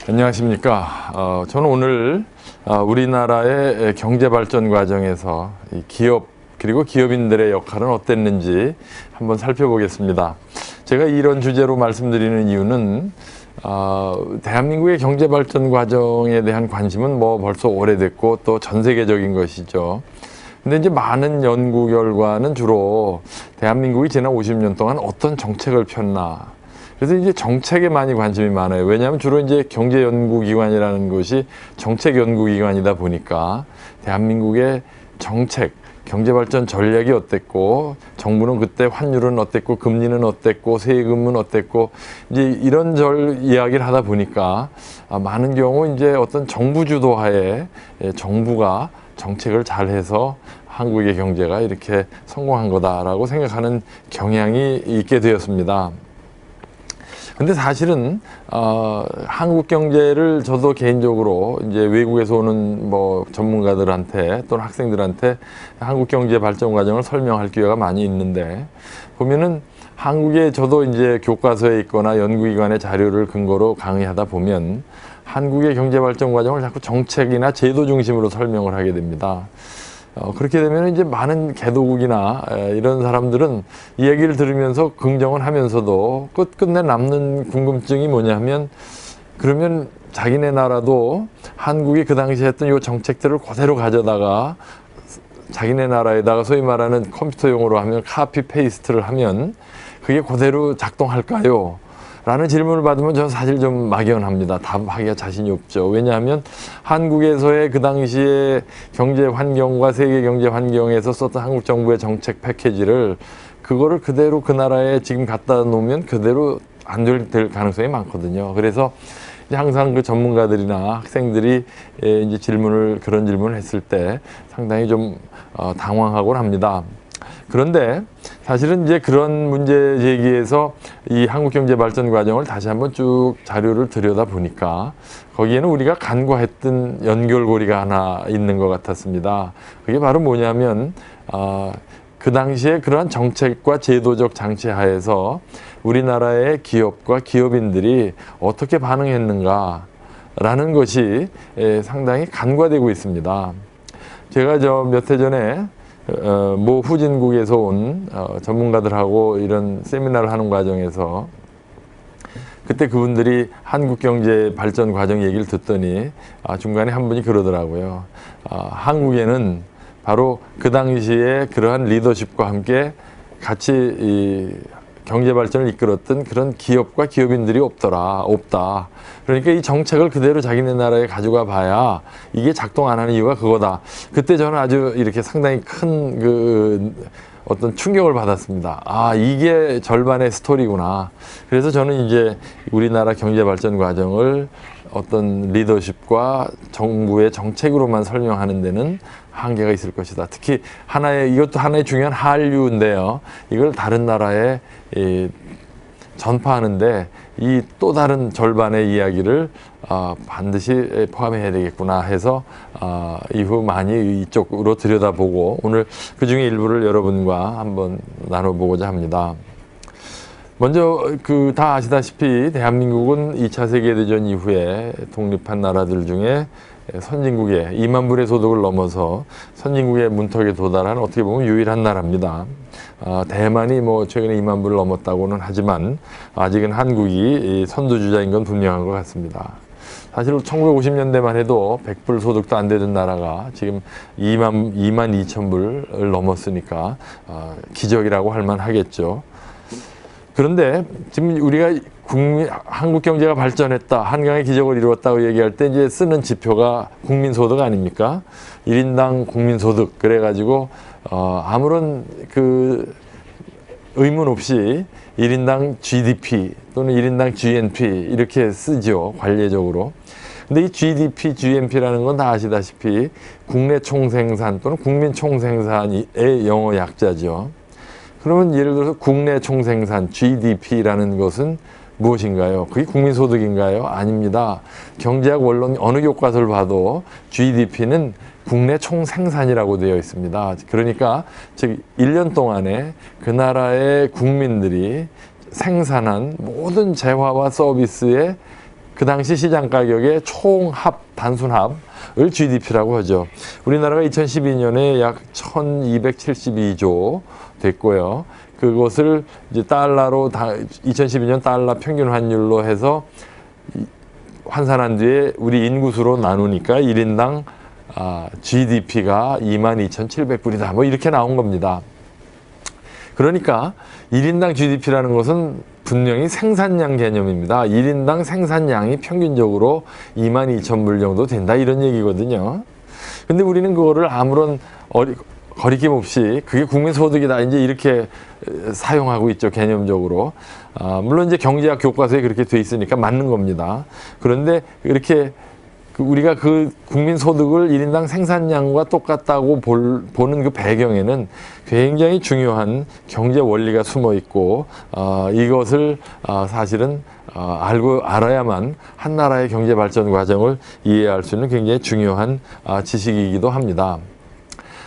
안녕하십니까. 저는 오늘 우리나라의 경제 발전 과정에서 이 기업 그리고 기업인들의 역할은 어땠는지 한번 살펴보겠습니다. 제가 이런 주제로 말씀드리는 이유는 대한민국의 경제 발전 과정에 대한 관심은 뭐 벌써 오래됐고 또 전 세계적인 것이죠. 근데 이제 많은 연구 결과는 주로 대한민국이 지난 50년 동안 어떤 정책을 폈나. 그래서 이제 정책에 많이 관심이 많아요. 왜냐하면 주로 이제 경제연구기관이라는 것이 정책연구기관이다 보니까 대한민국의 정책, 경제발전 전략이 어땠고, 정부는 그때 환율은 어땠고, 금리는 어땠고, 세금은 어땠고, 이제 이런 이야기를 하다 보니까 많은 경우 이제 어떤 정부 주도하에 정부가 정책을 잘해서 한국의 경제가 이렇게 성공한 거다라고 생각하는 경향이 있게 되었습니다. 근데 사실은 한국 경제를 저도 개인적으로 이제 외국에서 오는 뭐 전문가들한테 또는 학생들한테 한국 경제 발전 과정을 설명할 기회가 많이 있는데 보면은 한국에 저도 이제 교과서에 있거나 연구기관의 자료를 근거로 강의하다 보면 한국의 경제 발전 과정을 자꾸 정책이나 제도 중심으로 설명을 하게 됩니다. 그렇게 되면 이제 많은 개도국이나 이런 사람들은 이 얘기를 들으면서 긍정을 하면서도 끝끝내 남는 궁금증이 뭐냐면 그러면 자기네 나라도 한국이 그 당시에 했던 이 정책들을 그대로 가져다가 자기네 나라에다가 소위 말하는 컴퓨터 용어로 하면 카피 페이스트를 하면 그게 그대로 작동할까요? 라는 질문을 받으면 저는 사실 좀 막연합니다. 답하기가 자신이 없죠. 왜냐하면 한국에서의 그 당시에 경제 환경과 세계 경제 환경에서 썼던 한국 정부의 정책 패키지를 그거를 그대로 그 나라에 지금 갖다 놓으면 그대로 안 될 가능성이 많거든요. 그래서 항상 그 전문가들이나 학생들이 이제 그런 질문을 했을 때 상당히 좀 당황하곤 합니다. 그런데 사실은 이제 그런 문제 제기에서 이 한국 경제 발전 과정을 다시 한번 쭉 자료를 들여다 보니까 거기에는 우리가 간과했던 연결고리가 하나 있는 것 같았습니다. 그게 바로 뭐냐면 그 당시에 그러한 정책과 제도적 장치 하에서 우리나라의 기업과 기업인들이 어떻게 반응했는가 라는 것이 상당히 간과되고 있습니다. 제가 몇 해 전에 모 후진국에서 온 전문가들하고 이런 세미나를 하는 과정에서 그때 그분들이 한국 경제 발전 과정 얘기를 듣더니 중간에 한 분이 그러더라고요. 한국에는 바로 그 당시에 그러한 리더십과 함께 같이 이 경제 발전을 이끌었던 그런 기업과 기업인들이 없다. 그러니까 이 정책을 그대로 자기네 나라에 가져가 봐야 이게 작동 안 하는 이유가 그거다. 그때 저는 아주 이렇게 상당히 큰 어떤 충격을 받았습니다. 이게 절반의 스토리구나. 그래서 저는 이제 우리나라 경제 발전 과정을 어떤 리더십과 정부의 정책으로만 설명하는 데는 한계가 있을 것이다. 특히 이것도 하나의 중요한 한류인데요. 이걸 다른 나라에 전파하는데 이 또 다른 절반의 이야기를 반드시 포함해야 되겠구나 해서 이후 많이 이쪽으로 들여다보고 오늘 그 중에 일부를 여러분과 한번 나눠보고자 합니다. 먼저 다 아시다시피 대한민국은 2차 세계대전 이후에 독립한 나라들 중에 선진국의 2만 불의 소득을 넘어서 선진국의 문턱에 도달한 어떻게 보면 유일한 나라입니다. 대만이 뭐 최근에 2만 불을 넘었다고는 하지만 아직은 한국이 선두주자인 건 분명한 것 같습니다. 사실 1950년대만 해도 100불 소득도 안 되던 나라가 지금 2만 2천 불을 넘었으니까 기적이라고 할 만하겠죠. 그런데 지금 우리가 한국 경제가 발전했다, 한강의 기적을 이루었다고 얘기할 때 이제 쓰는 지표가 국민소득 아닙니까? 1인당 국민소득. 그래가지고, 아무런 의문 없이 1인당 GDP 또는 1인당 GNP 이렇게 쓰죠, 관례적으로. 근데 이 GDP, GNP라는 건 다 아시다시피 국내 총생산 또는 국민 총생산의 영어 약자죠. 그러면 예를 들어서 국내 총생산 GDP라는 것은 무엇인가요? 그게 국민소득인가요? 아닙니다. 경제학 원론 어느 교과서를 봐도 GDP는 국내 총생산이라고 되어 있습니다. 그러니까 즉 1년 동안에 그 나라의 국민들이 생산한 모든 재화와 서비스의 그 당시 시장 가격의 총합, 단순합을 GDP라고 하죠. 우리나라가 2012년에 약 1272조 됐고요. 그것을 이제 달러로 2012년 달러 평균 환율로 해서 환산한 뒤에 우리 인구수로 나누니까 1인당 GDP가 22,700불이다. 뭐 이렇게 나온 겁니다. 그러니까 1인당 GDP라는 것은 분명히 생산량 개념입니다. 1인당 생산량이 평균적으로 22,000불 정도 된다 이런 얘기거든요. 근데 우리는 그거를 아무런 거리낌 없이 그게 국민소득이다 이제 이렇게 사용하고 있죠, 개념적으로. 물론 이제 경제학 교과서에 그렇게 돼 있으니까 맞는 겁니다. 그런데 이렇게 우리가 그 국민소득을 1인당 생산량과 똑같다고 보는 그 배경에는 굉장히 중요한 경제 원리가 숨어 있고, 이것을 사실은 알아야만 한 나라의 경제 발전 과정을 이해할 수 있는 굉장히 중요한 지식이기도 합니다.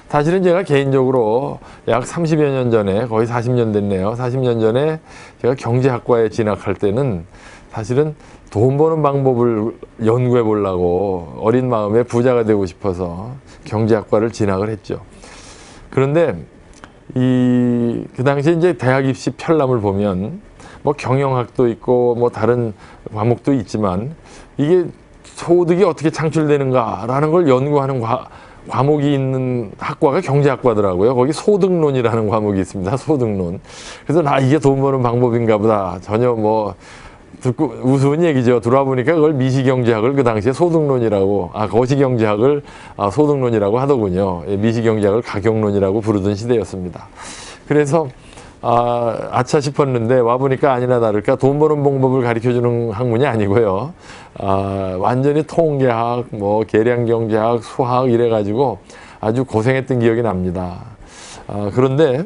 사실은 제가 개인적으로 약 30여 년 전에, 거의 40년 됐네요. 40년 전에 제가 경제학과에 진학할 때는 사실은 돈 버는 방법을 연구해 보려고 어린 마음에 부자가 되고 싶어서 경제학과를 진학을 했죠. 그런데 그 당시에 이제 대학 입시 편람을 보면 뭐 경영학도 있고 뭐 다른 과목도 있지만 이게 소득이 어떻게 창출되는가라는 걸 연구하는 과목이 있는 학과가 경제학과더라고요. 거기 소득론이라는 과목이 있습니다. 소득론. 그래서 이게 돈 버는 방법인가 보다. 전혀 뭐 듣고 우스운 얘기죠. 들어보니까 그걸 미시경제학을 그 당시에 소득론이라고, 거시경제학을 소득론이라고 하더군요. 미시경제학을 가경론이라고 부르던 시대였습니다. 그래서 아차 싶었는데 와보니까 아니나 다를까 돈 버는 방법을 가르쳐주는 학문이 아니고요. 완전히 통계학, 뭐 계량경제학, 수학 이래가지고 아주 고생했던 기억이 납니다. 그런데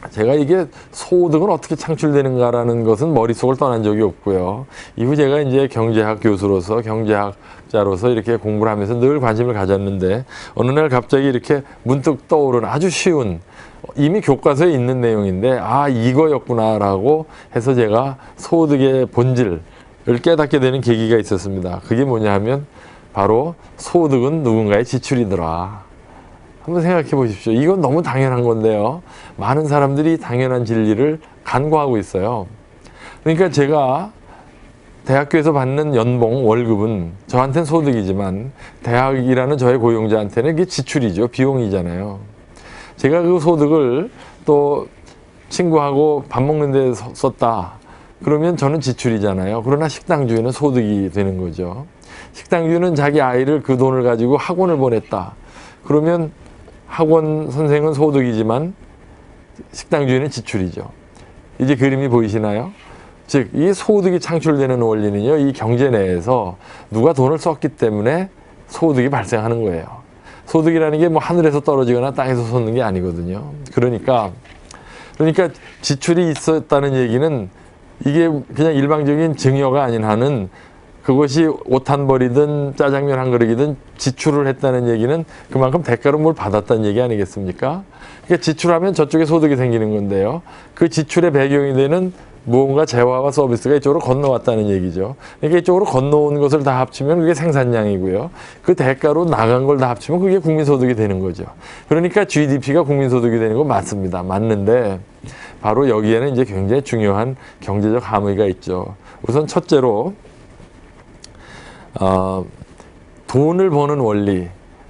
제가 이게 소득은 어떻게 창출되는가라는 것은 머릿속을 떠난 적이 없고요. 이후 제가 이제 경제학 교수로서, 경제학자로서 이렇게 공부를 하면서 늘 관심을 가졌는데 어느 날 갑자기 이렇게 문득 떠오른 아주 쉬운, 이미 교과서에 있는 내용인데 이거였구나라고 해서 제가 소득의 본질을 깨닫게 되는 계기가 있었습니다. 그게 뭐냐 하면 바로 소득은 누군가의 지출이더라. 한번 생각해 보십시오. 이건 너무 당연한 건데요. 많은 사람들이 당연한 진리를 간과하고 있어요. 그러니까 제가 대학교에서 받는 연봉, 월급은 저한테는 소득이지만 대학이라는 저의 고용자한테는 이게 지출이죠. 비용이잖아요. 제가 그 소득을 또 친구하고 밥 먹는 데 썼다. 그러면 저는 지출이잖아요. 그러나 식당주인은 소득이 되는 거죠. 식당주인은 자기 아이를 그 돈을 가지고 학원을 보냈다. 그러면 학원 선생은 소득이지만 식당 주인은 지출이죠. 이제 그림이 보이시나요? 즉, 이 소득이 창출되는 원리는요, 이 경제 내에서 누가 돈을 썼기 때문에 소득이 발생하는 거예요. 소득이라는 게 뭐 하늘에서 떨어지거나 땅에서 솟는 게 아니거든요. 그러니까 지출이 있었다는 얘기는 이게 그냥 일방적인 증여가 아닌 한은 그것이 옷 한 벌이든 짜장면 한 그릇이든 지출을 했다는 얘기는 그만큼 대가로 뭘 받았다는 얘기 아니겠습니까? 그러니까 지출하면 저쪽에 소득이 생기는 건데요. 그 지출의 배경이 되는 무언가 재화와 서비스가 이쪽으로 건너왔다는 얘기죠. 그러니까 이쪽으로 건너온 것을 다 합치면 그게 생산량이고요. 그 대가로 나간 걸 다 합치면 그게 국민소득이 되는 거죠. 그러니까 GDP가 국민소득이 되는 건 맞습니다. 맞는데 바로 여기에는 이제 굉장히 중요한 경제적 함의가 있죠. 우선 첫째로 돈을 버는 원리.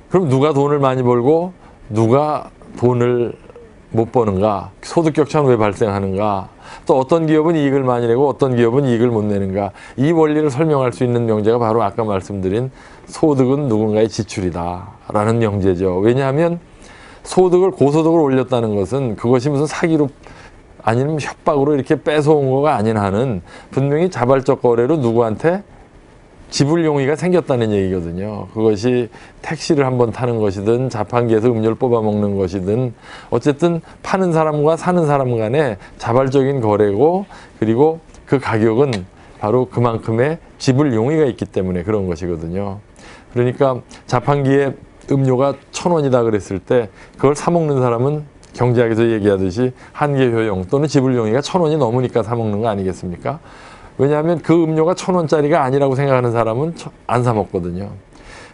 그럼 누가 돈을 많이 벌고 누가 돈을 못 버는가? 소득 격차는 왜 발생하는가? 또 어떤 기업은 이익을 많이 내고 어떤 기업은 이익을 못 내는가? 이 원리를 설명할 수 있는 명제가 바로 아까 말씀드린 소득은 누군가의 지출이다 라는 명제죠. 왜냐하면 고소득을 올렸다는 것은 그것이 무슨 사기로 아니면 협박으로 이렇게 뺏어온 거가 아닌 한은 분명히 자발적 거래로 누구한테 지불 용의가 생겼다는 얘기거든요. 그것이 택시를 한번 타는 것이든 자판기에서 음료를 뽑아 먹는 것이든 어쨌든 파는 사람과 사는 사람 간의 자발적인 거래고, 그리고 그 가격은 바로 그만큼의 지불 용의가 있기 때문에 그런 것이거든요. 그러니까 자판기에 음료가 1,000원이다 그랬을 때 그걸 사 먹는 사람은 경제학에서 얘기하듯이 한계 효용 또는 지불 용의가 1,000원이 넘으니까 사 먹는 거 아니겠습니까? 왜냐하면 그 음료가 1,000원짜리가 아니라고 생각하는 사람은 안 사 먹거든요.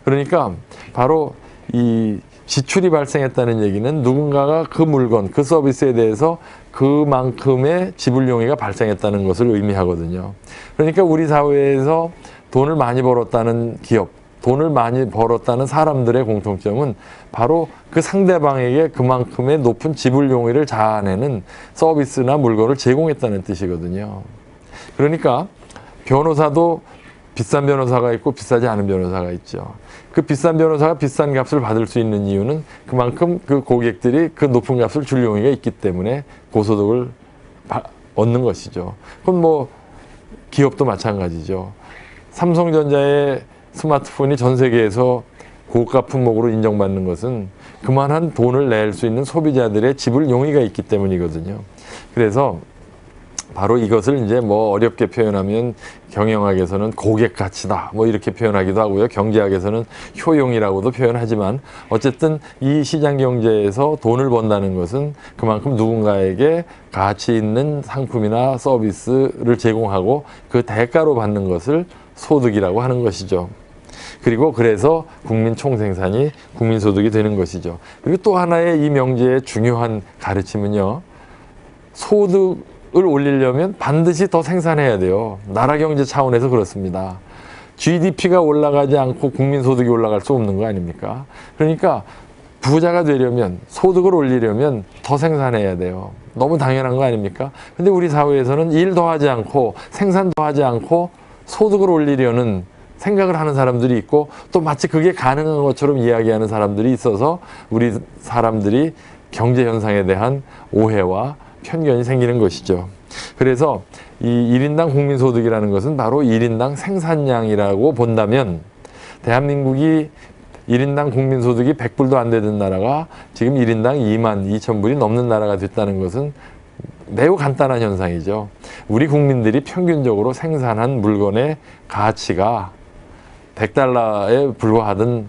그러니까 바로 이 지출이 발생했다는 얘기는 누군가가 그 물건, 그 서비스에 대해서 그만큼의 지불 용의가 발생했다는 것을 의미하거든요. 그러니까 우리 사회에서 돈을 많이 벌었다는 기업, 돈을 많이 벌었다는 사람들의 공통점은 바로 그 상대방에게 그만큼의 높은 지불 용의를 자아내는 서비스나 물건을 제공했다는 뜻이거든요. 그러니까 변호사도 비싼 변호사가 있고 비싸지 않은 변호사가 있죠. 그 비싼 변호사가 비싼 값을 받을 수 있는 이유는 그만큼 그 고객들이 그 높은 값을 줄 용의가 있기 때문에 고소득을 얻는 것이죠. 그럼 뭐 기업도 마찬가지죠. 삼성전자의 스마트폰이 전 세계에서 고가 품목으로 인정받는 것은 그만한 돈을 낼 수 있는 소비자들의 지불 용의가 있기 때문이거든요. 그래서 바로 이것을 이제 뭐 어렵게 표현하면 경영학에서는 고객 가치다 뭐 이렇게 표현하기도 하고요. 경제학에서는 효용이라고도 표현하지만 어쨌든 이 시장 경제에서 돈을 번다는 것은 그만큼 누군가에게 가치 있는 상품이나 서비스를 제공하고 그 대가로 받는 것을 소득이라고 하는 것이죠. 그리고 그래서 국민 총생산이 국민소득이 되는 것이죠. 그리고 또 하나의 이 명제의 중요한 가르침은요. 소득을 올리려면 반드시 더 생산해야 돼요. 나라 경제 차원에서 그렇습니다. GDP가 올라가지 않고 국민소득이 올라갈 수 없는 거 아닙니까? 그러니까 부자가 되려면, 소득을 올리려면 더 생산해야 돼요. 너무 당연한 거 아닙니까? 근데 우리 사회에서는 일도 하지 않고 생산도 하지 않고 소득을 올리려는 생각을 하는 사람들이 있고 또 마치 그게 가능한 것처럼 이야기하는 사람들이 있어서 우리 사람들이 경제 현상에 대한 오해와 편견이 생기는 것이죠. 그래서 이 1인당 국민소득이라는 것은 바로 1인당 생산량이라고 본다면 대한민국이 1인당 국민소득이 100불도 안 되는 나라가 지금 1인당 22,000불이 넘는 나라가 됐다는 것은 매우 간단한 현상이죠. 우리 국민들이 평균적으로 생산한 물건의 가치가 100달러에 불과하던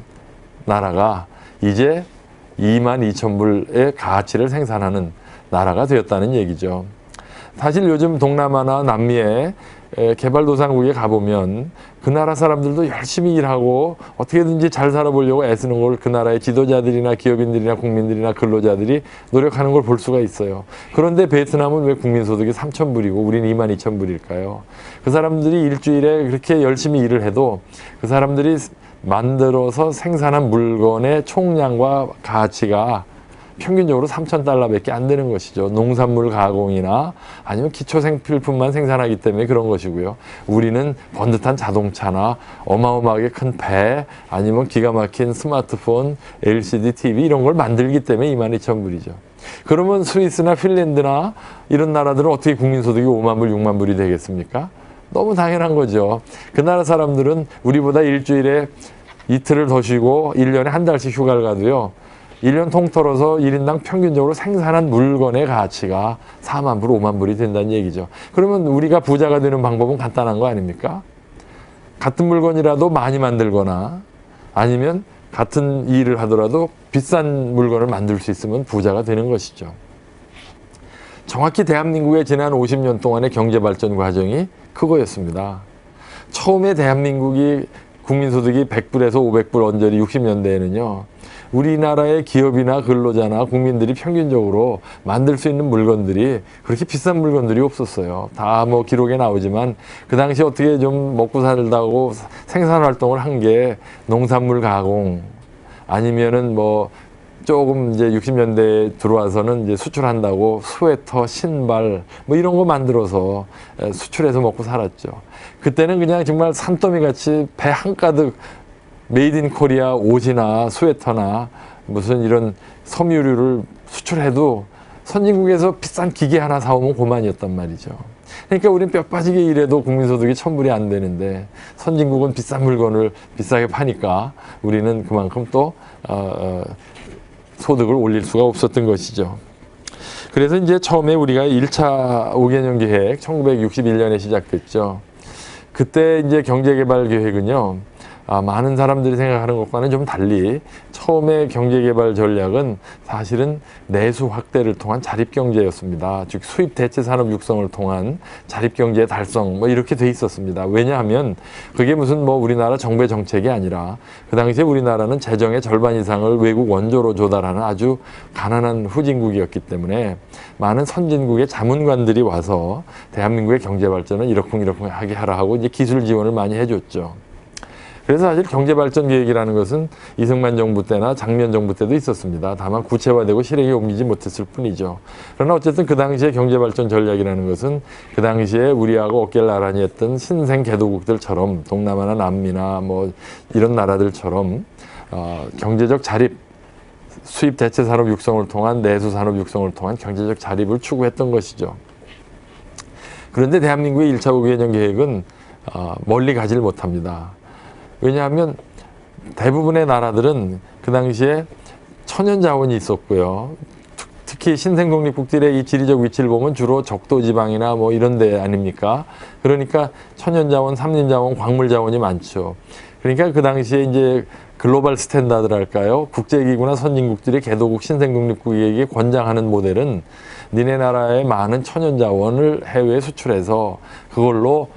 나라가 이제 22,000불의 가치를 생산하는 나라가 되었다는 얘기죠. 사실 요즘 동남아나 남미의 개발도상국에 가보면 그 나라 사람들도 열심히 일하고 어떻게든지 잘 살아보려고 애쓰는 걸 그 나라의 지도자들이나 기업인들이나 국민들이나 근로자들이 노력하는 걸 볼 수가 있어요. 그런데 베트남은 왜 국민소득이 3,000불이고 우리는 22,000불일까요? 그 사람들이 일주일에 그렇게 열심히 일을 해도 그 사람들이 만들어서 생산한 물건의 총량과 가치가 평균적으로 3,000달러밖에 안 되는 것이죠. 농산물 가공이나 아니면 기초생필품만 생산하기 때문에 그런 것이고요. 우리는 번듯한 자동차나 어마어마하게 큰 배 아니면 기가 막힌 스마트폰, LCD TV 이런 걸 만들기 때문에 22,000불이죠. 그러면 스위스나 핀란드나 이런 나라들은 어떻게 국민소득이 5만 불, 6만 불이 되겠습니까? 너무 당연한 거죠. 그 나라 사람들은 우리보다 일주일에 이틀을 더 쉬고 1년에 한 달씩 휴가를 가도요. 1년 통틀어서 1인당 평균적으로 생산한 물건의 가치가 4만 불, 5만 불이 된다는 얘기죠. 그러면 우리가 부자가 되는 방법은 간단한 거 아닙니까? 같은 물건이라도 많이 만들거나 아니면 같은 일을 하더라도 비싼 물건을 만들 수 있으면 부자가 되는 것이죠. 정확히 대한민국의 지난 50년 동안의 경제발전 과정이 그거였습니다. 처음에 대한민국이 국민소득이 100불에서 500불 언저리 60년대에는요. 우리나라의 기업이나 근로자나 국민들이 평균적으로 만들 수 있는 물건들이 그렇게 비싼 물건들이 없었어요. 다 뭐 기록에 나오지만 그 당시 어떻게 좀 먹고 살다고 생산 활동을 한 게 농산물 가공 아니면은 뭐 조금 이제 60년대에 들어와서는 이제 수출한다고 스웨터, 신발 뭐 이런 거 만들어서 수출해서 먹고 살았죠. 그때는 그냥 정말 산더미 같이 배 한가득 메이드 인 코리아 옷이나 스웨터나 무슨 이런 섬유류를 수출해도 선진국에서 비싼 기계 하나 사오면 그만이었단 말이죠. 그러니까 우리는 뼈 빠지게 일해도 국민소득이 1,000불이 안 되는데 선진국은 비싼 물건을 비싸게 파니까 우리는 그만큼 또 소득을 올릴 수가 없었던 것이죠. 그래서 이제 처음에 우리가 1차 5개년 계획 1961년에 시작됐죠. 그때 이제 경제개발 계획은요. 많은 사람들이 생각하는 것과는 좀 달리 처음에 경제개발 전략은 사실은 내수 확대를 통한 자립경제였습니다. 즉 수입 대체 산업 육성을 통한 자립경제 달성 뭐 이렇게 돼 있었습니다. 왜냐하면 그게 무슨 뭐 우리나라 정부의 정책이 아니라 그 당시에 우리나라는 재정의 절반 이상을 외국 원조로 조달하는 아주 가난한 후진국이었기 때문에 많은 선진국의 자문관들이 와서 대한민국의 경제 발전을 이러쿵이러쿵하게 하라 하고 이제 기술 지원을 많이 해줬죠. 그래서 사실 경제발전 계획이라는 것은 이승만 정부 때나 장면 정부 때도 있었습니다. 다만 구체화되고 실행에 옮기지 못했을 뿐이죠. 그러나 어쨌든 그 당시에 경제발전 전략이라는 것은 그 당시에 우리하고 어깨를 나란히 했던 신생 개도국들처럼 동남아나 남미나 뭐 이런 나라들처럼 경제적 자립, 수입 대체 산업 육성을 통한 내수 산업 육성을 통한 경제적 자립을 추구했던 것이죠. 그런데 대한민국의 1차 5개년 계획은 멀리 가지를 못합니다. 왜냐하면 대부분의 나라들은 그 당시에 천연 자원이 있었고요. 특히 신생독립국들의 이 지리적 위치를 보면 주로 적도 지방이나 뭐 이런 데 아닙니까? 그러니까 천연 자원, 삼림 자원, 광물 자원이 많죠. 그러니까 그 당시에 이제 글로벌 스탠다드랄까요? 국제기구나 선진국들이 개도국 신생독립국에게 권장하는 모델은 니네 나라의 많은 천연 자원을 해외에 수출해서 그걸로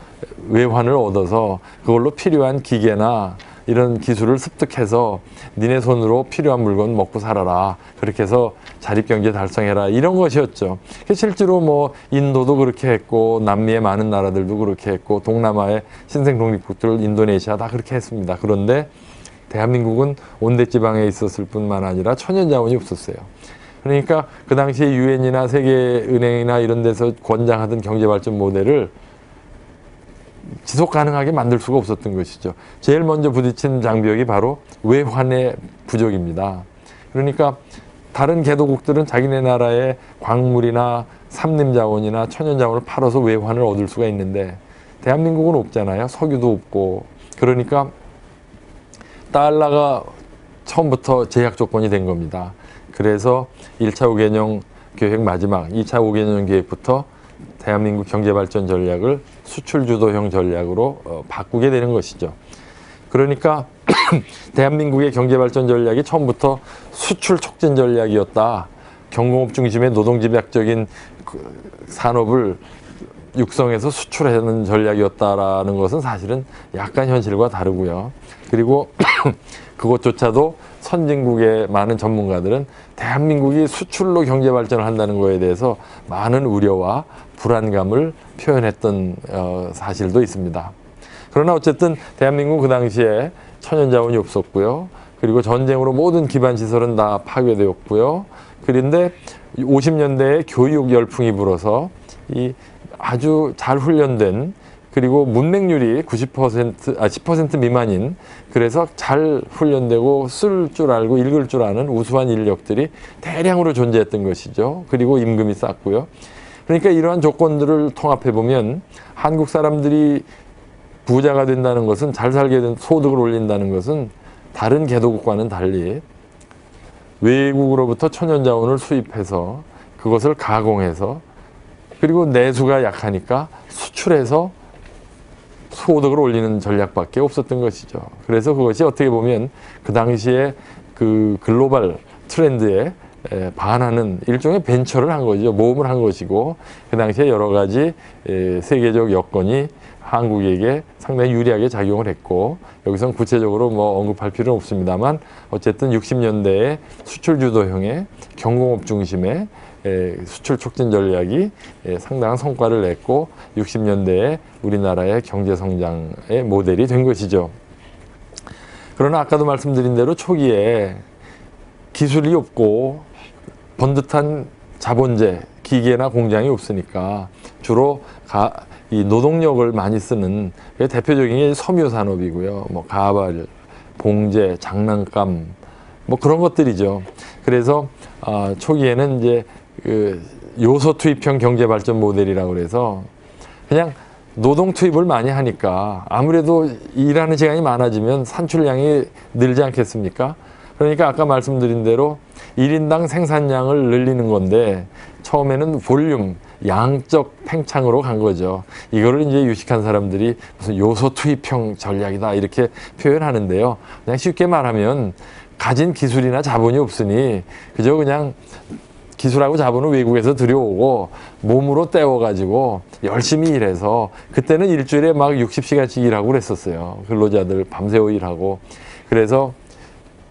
외환을 얻어서 그걸로 필요한 기계나 이런 기술을 습득해서 니네 손으로 필요한 물건 먹고 살아라. 그렇게 해서 자립경제 달성해라. 이런 것이었죠. 실제로 뭐 인도도 그렇게 했고 남미의 많은 나라들도 그렇게 했고 동남아의 신생독립국들 인도네시아 다 그렇게 했습니다. 그런데 대한민국은 온대지방에 있었을 뿐만 아니라 천연자원이 없었어요. 그러니까 그 당시에 유엔이나 세계은행이나 이런 데서 권장하던 경제발전 모델을 지속 가능하게 만들 수가 없었던 것이죠. 제일 먼저 부딪힌 장벽이 바로 외환의 부족입니다. 그러니까 다른 개도국들은 자기네 나라의 광물이나 삼림자원이나 천연자원을 팔아서 외환을 얻을 수가 있는데 대한민국은 없잖아요. 석유도 없고. 그러니까 달러가 처음부터 제약 조건이 된 겁니다. 그래서 1차 5개년 계획 마지막 2차 5개년 계획부터 대한민국 경제발전 전략을 수출주도형 전략으로 바꾸게 되는 것이죠. 그러니까 대한민국의 경제발전 전략이 처음부터 수출 촉진 전략이었다. 경공업 중심의 노동집약적인 산업을 육성해서 수출하는 전략이었다라는 것은 사실은 약간 현실과 다르고요. 그리고 그것조차도 선진국의 많은 전문가들은 대한민국이 수출로 경제 발전을 한다는 것에 대해서 많은 우려와 불안감을 표현했던 사실도 있습니다. 그러나 어쨌든 대한민국 그 당시에 천연자원이 없었고요. 그리고 전쟁으로 모든 기반시설은 다 파괴되었고요. 그런데 50년대에 교육 열풍이 불어서 이 아주 잘 훈련된 그리고 문맹률이 10% 미만인 그래서 잘 훈련되고 쓸 줄 알고 읽을 줄 아는 우수한 인력들이 대량으로 존재했던 것이죠. 그리고 임금이 쌌고요. 그러니까 이러한 조건들을 통합해 보면 한국 사람들이 부자가 된다는 것은 잘 살게 된 소득을 올린다는 것은 다른 개도국과는 달리 외국으로부터 천연자원을 수입해서 그것을 가공해서 그리고 내수가 약하니까 수출해서 소득을 올리는 전략밖에 없었던 것이죠. 그래서 그것이 어떻게 보면 그 당시에 그 글로벌 트렌드에 반하는 일종의 벤처를 한 거죠. 모험을 한 것이고 그 당시에 여러 가지 세계적 여건이 한국에게 상당히 유리하게 작용을 했고 여기서는 구체적으로 뭐 언급할 필요는 없습니다만 어쨌든 60년대에 수출 주도형의 경공업 중심의 수출 촉진 전략이 상당한 성과를 냈고 60년대에 우리나라의 경제 성장의 모델이 된 것이죠. 그러나 아까도 말씀드린 대로 초기에 기술이 없고 번듯한 자본재, 기계나 공장이 없으니까 주로 이 노동력을 많이 쓰는 대표적인 게 섬유 산업이고요. 뭐 가발, 봉제, 장난감 뭐 그런 것들이죠. 그래서 초기에는 이제 그 요소 투입형 경제 발전 모델이라고 그래서 그냥 노동 투입을 많이 하니까 아무래도 일하는 시간이 많아지면 산출량이 늘지 않겠습니까? 그러니까 아까 말씀드린 대로 1인당 생산량을 늘리는 건데 처음에는 볼륨, 양적 팽창으로 간 거죠. 이거를 이제 유식한 사람들이 무슨 요소 투입형 전략이다 이렇게 표현하는데요. 그냥 쉽게 말하면 가진 기술이나 자본이 없으니 그저 그냥 기술하고 자본을 외국에서 들여오고 몸으로 때워가지고 열심히 일해서 그때는 일주일에 막 60시간씩 일하고 그랬었어요. 근로자들 밤새워 일하고. 그래서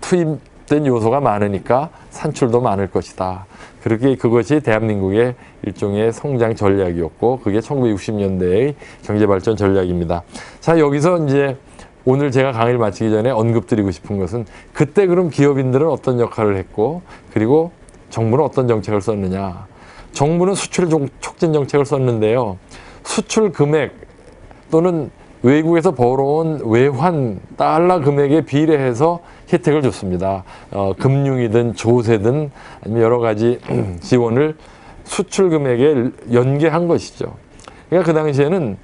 투입된 요소가 많으니까 산출도 많을 것이다. 그렇게 그것이 대한민국의 일종의 성장 전략이었고 그게 1960년대의 경제발전 전략입니다. 자, 여기서 이제 오늘 제가 강의를 마치기 전에 언급드리고 싶은 것은 그때 그럼 기업인들은 어떤 역할을 했고 그리고 정부는 어떤 정책을 썼느냐. 정부는 수출 촉진 정책을 썼는데요. 수출 금액 또는 외국에서 벌어온 외환 달러 금액에 비례해서 혜택을 줬습니다. 금융이든 조세든 아니면 여러 가지 지원을 수출 금액에 연계한 것이죠. 그러니까 그 당시에는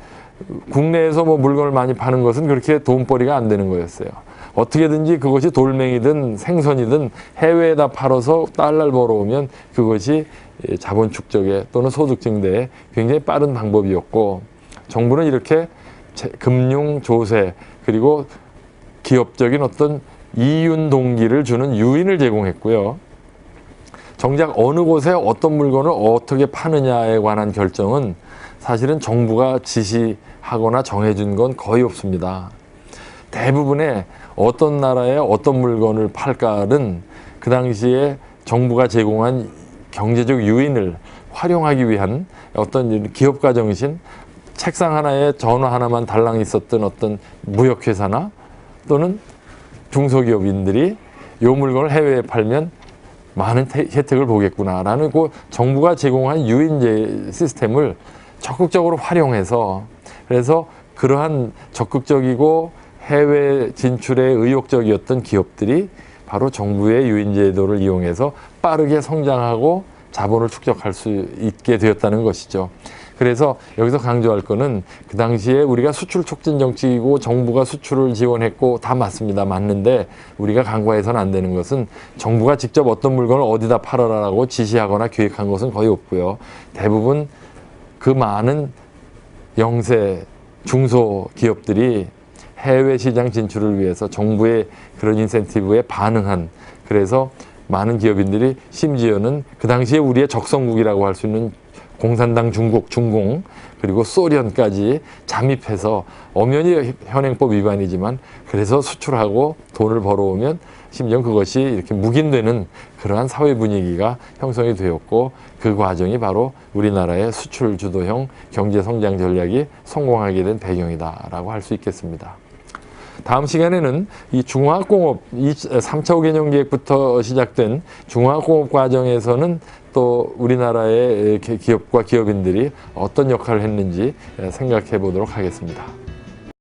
국내에서 뭐 물건을 많이 파는 것은 그렇게 돈벌이가 안 되는 거였어요. 어떻게든지 그것이 돌멩이든 생선이든 해외에다 팔아서 달러를 벌어오면 그것이 자본 축적에 또는 소득 증대에 굉장히 빠른 방법이었고 정부는 이렇게 금융, 조세 그리고 기업적인 어떤 이윤 동기를 주는 유인을 제공했고요. 정작 어느 곳에 어떤 물건을 어떻게 파느냐에 관한 결정은 사실은 정부가 지시하거나 정해준 건 거의 없습니다. 대부분의 어떤 나라에 어떤 물건을 팔까는 그 당시에 정부가 제공한 경제적 유인을 활용하기 위한 어떤 기업가 정신, 책상 하나에 전화 하나만 달랑 있었던 어떤 무역회사나 또는 중소기업인들이 이 물건을 해외에 팔면 많은 혜택을 보겠구나라는 그 정부가 제공한 유인제 시스템을 적극적으로 활용해서 그래서 그러한 적극적이고 해외 진출에 의욕적이었던 기업들이 바로 정부의 유인제도를 이용해서 빠르게 성장하고 자본을 축적할 수 있게 되었다는 것이죠. 그래서 여기서 강조할 거는 그 당시에 우리가 수출 촉진 정책이고 정부가 수출을 지원했고 다 맞습니다. 맞는데 우리가 간과해서는 안 되는 것은 정부가 직접 어떤 물건을 어디다 팔아라라고 지시하거나 기획한 것은 거의 없고요. 대부분 그 많은 영세 중소기업들이 해외 시장 진출을 위해서 정부의 그런 인센티브에 반응한 그래서 많은 기업인들이 심지어는 그 당시에 우리의 적성국이라고 할 수 있는 공산당 중국, 중공 그리고 소련까지 잠입해서 엄연히 현행법 위반이지만 그래서 수출하고 돈을 벌어오면 심지어 그것이 이렇게 묵인되는 그러한 사회 분위기가 형성이 되었고 그 과정이 바로 우리나라의 수출 주도형 경제 성장 전략이 성공하게 된 배경이다라고 할 수 있겠습니다. 다음 시간에는 이 중화학공업, 3차 5개년 계획부터 시작된 중화학공업 과정에서는 또 우리나라의 기업과 기업인들이 어떤 역할을 했는지 생각해 보도록 하겠습니다.